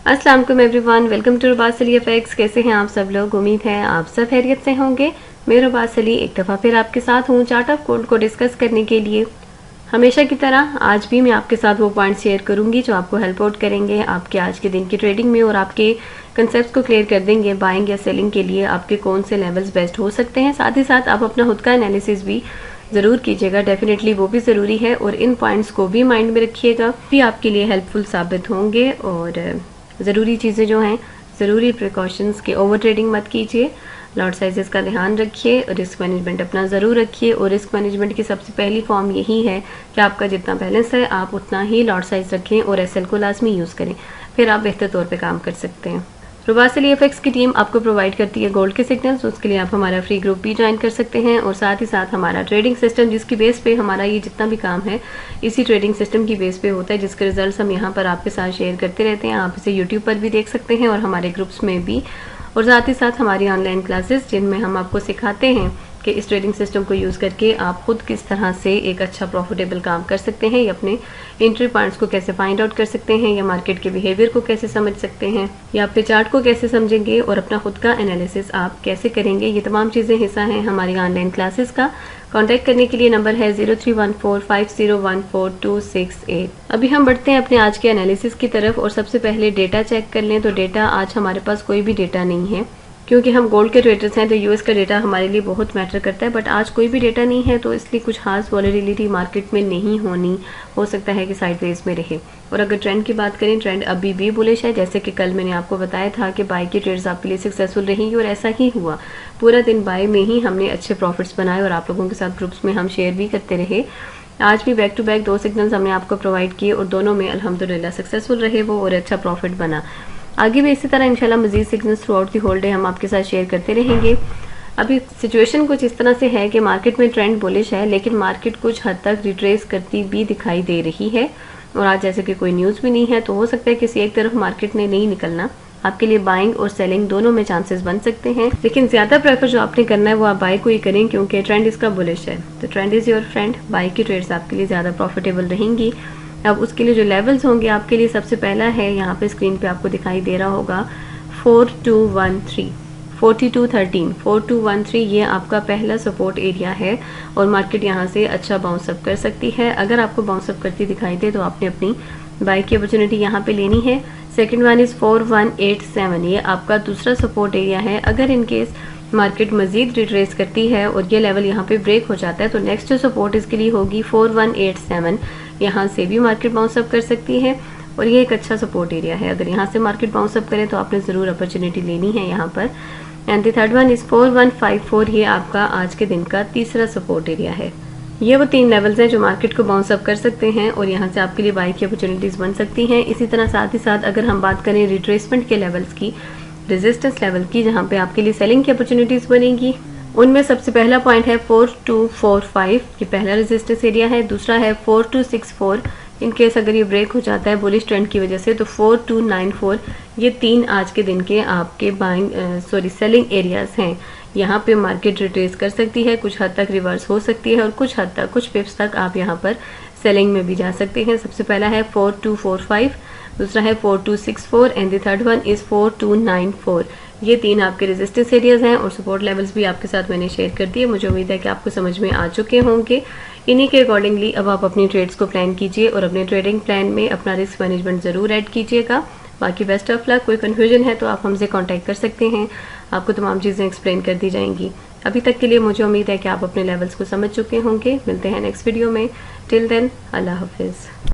अस्सलाम वालेकुम everyone, welcome to Rubas Ali FX. कैसे हैं आप सब लोग? उम्मीद है आप सब खैरियत से होंगे। मैं रुबास अली एक दफ़ा फिर आपके साथ हूँ चार्ट ऑफ गोल्ड को डिस्कस करने के लिए। हमेशा की तरह आज भी मैं आपके साथ वो पॉइंट शेयर करूंगी जो आपको हेल्प आउट करेंगे आपके आज के दिन की ट्रेडिंग में और आपके कंसेप्ट्स को क्लियर कर देंगे बाइंग या सेलिंग के लिए आपके कौन से लेवल्स बेस्ट हो सकते हैं। साथ ही साथ आप अपना खुद का एनालिसिस भी ज़रूर कीजिएगा, डेफिनेटली वो भी ज़रूरी है और इन पॉइंट्स को भी माइंड में रखिएगा, भी आपके लिए हेल्पफुल साबित होंगे। और ज़रूरी चीज़ें जो हैं, ज़रूरी प्रिकॉशंस के ओवर ट्रेडिंग मत कीजिए, लॉट साइजेस का ध्यान रखिए, रिस्क मैनेजमेंट अपना ज़रूर रखिए। और रिस्क मैनेजमेंट की सबसे पहली फॉर्म यही है कि आपका जितना बैलेंस है आप उतना ही लॉट साइज रखें और एसएल को लाजमी यूज़ करें, फिर आप बेहतर तौर पे काम कर सकते हैं। रुबास अली एफएक्स की टीम आपको प्रोवाइड करती है गोल्ड के सिग्नल्स, उसके लिए आप हमारा फ्री ग्रुप भी ज्वाइन कर सकते हैं और साथ ही साथ हमारा ट्रेडिंग सिस्टम जिसकी बेस पे हमारा ये जितना भी काम है इसी ट्रेडिंग सिस्टम की बेस पे होता है, जिसके रिजल्ट्स हम यहाँ पर आपके साथ शेयर करते रहते हैं। आप इसे यूट्यूब पर भी देख सकते हैं और हमारे ग्रुप्स में भी, और साथ ही साथ हमारी ऑनलाइन क्लासेस जिनमें हम आपको सिखाते हैं कि इस ट्रेडिंग सिस्टम को यूज़ करके आप खुद किस तरह से एक अच्छा प्रॉफिटेबल काम कर सकते हैं, या अपने एंट्री पॉइंट्स को कैसे फाइंड आउट कर सकते हैं, या मार्केट के बिहेवियर को कैसे समझ सकते हैं, या अपने चार्ट को कैसे समझेंगे और अपना खुद का एनालिसिस आप कैसे करेंगे। ये तमाम चीज़ें हिस्सा हैं हमारी ऑनलाइन क्लासेस का। कांटेक्ट करने के लिए नंबर है 0314501426 अभी हम बढ़ते हैं अपने आज के एनालिसिस की तरफ और सबसे पहले डेटा चेक कर लें। तो डेटा आज हमारे पास कोई भी डेटा नहीं है, क्योंकि हम गोल्ड के ट्रेडर्स हैं तो यूएस का डेटा हमारे लिए बहुत मैटर करता है, बट आज कोई भी डेटा नहीं है तो इसलिए कुछ खास वॉलेटिलिटी मार्केट में नहीं होनी, हो सकता है कि साइडवेज में रहे। और अगर ट्रेंड की बात करें, ट्रेंड अभी भी बुलिश है, जैसे कि कल मैंने आपको बताया था कि बाय की ट्रेड्स आपके लिए सक्सेसफुल रहेंगी और ऐसा ही हुआ। पूरा दिन बाय में ही हमने अच्छे प्रॉफिट्स बनाए और आप लोगों के साथ ग्रुप्स में हम शेयर भी करते रहे। आज भी बैक टू बैक 2 सिग्नल्स हमने आपको प्रोवाइड किए और दोनों में अल्हम्दुलिल्लाह सक्सेसफुल रहे वो और अच्छा प्रॉफिट बना। आगे भी इसी तरह इंशाल्लाह मजीद signals throughout the whole day हम आपके साथ शेयर करते रहेंगे। अभी सिचुएशन कुछ इस तरह से है कि मार्केट में ट्रेंड बुलिश है, लेकिन मार्केट कुछ हद तक रिट्रेस करती भी दिखाई दे रही है और आज जैसे कि कोई न्यूज़ भी नहीं है तो हो सकता है किसी एक तरफ मार्केट ने नहीं निकलना। आपके लिए बाइंग और सेलिंग दोनों में चांसेस बन सकते हैं, लेकिन ज्यादा प्रेफर जो आपने करना है वो आप बाय को ही करें, क्योंकि ट्रेंड इसका बुलिश है। तो trend is your friend, buy की ट्रेड्स आपके लिए ज्यादा प्रॉफिटेबल रहेंगी। अब उसके लिए जो लेवल्स होंगे आपके लिए, सबसे पहला है यहाँ पे स्क्रीन पे आपको दिखाई दे रहा होगा 4213 4213 4213, ये आपका पहला सपोर्ट एरिया है और मार्केट यहाँ से अच्छा बाउंस अप कर सकती है। अगर आपको बाउंस अप करती दिखाई दे तो आपने अपनी बाय की अपॉर्चुनिटी यहाँ पे लेनी है। सेकंड वन इज 4187, ये आपका दूसरा सपोर्ट एरिया है। अगर इनकेस मार्केट मजीद रिट्रेस करती है और ये लेवल यहाँ पे ब्रेक हो जाता है तो नेक्स्ट जो सपोर्ट इसके लिए होगी 4187, यहाँ से भी मार्केट बाउंस अप कर सकती है और ये एक अच्छा सपोर्ट एरिया है। अगर यहाँ से मार्केट बाउंस अप करे तो आपने ज़रूर अपॉर्चुनिटी लेनी है यहाँ पर। And the third one is 4154, ये आपका आज के दिन का तीसरा सपोर्ट एरिया है। ये वो 3 लेवल्स हैं जो मार्केट को बाउंस अप कर सकते हैं और यहाँ से आपके लिए बाय की अपॉर्चुनिटीज बन सकती हैं। इसी तरह साथ ही साथ अगर हम बात करें रिट्रेसमेंट के लेवल्स की, रेजिस्टेंस लेवल की, जहाँ पे आपके लिए सेलिंग की अपॉर्चुनिटीज बनेगी, उनमें सबसे पहला पॉइंट है 4245, ये पहला रेजिस्टेंस एरिया है। दूसरा है 4264, इन केस अगर ये ब्रेक हो जाता है बुलिश ट्रेंड की वजह से तो 4294, ये 3 आज के दिन के आपके सेलिंग एरियाज हैं। यहाँ पे मार्केट रिट्रेस कर सकती है, कुछ हद तक रिवर्स हो सकती है और कुछ हद तक, कुछ पिप्स तक आप यहाँ पर सेलिंग में भी जा सकते हैं। सबसे पहला है 4245, दूसरा है 4264 and the third one is 4294। ये 3 आपके रेजिस्टेंस एरियाज हैं और सपोर्ट लेवल्स भी आपके साथ मैंने शेयर कर दिए। मुझे उम्मीद है कि आपको समझ में आ चुके होंगे। इन्हीं के अकॉर्डिंगली अब आप अपनी ट्रेड्स को प्लान कीजिए और अपने ट्रेडिंग प्लान में अपना रिस्क मैनेजमेंट जरूर ऐड कीजिएगा। बाकी बेस्ट ऑफ लक। कोई कन्फ्यूजन है तो आप हमसे कांटेक्ट कर सकते हैं, आपको तमाम चीज़ें एक्सप्लेन कर दी जाएंगी। अभी तक के लिए मुझे उम्मीद है कि आप अपने लेवल्स को समझ चुके होंगे। मिलते हैं नेक्स्ट वीडियो में। टिल देन, अल्लाह हाफिज़।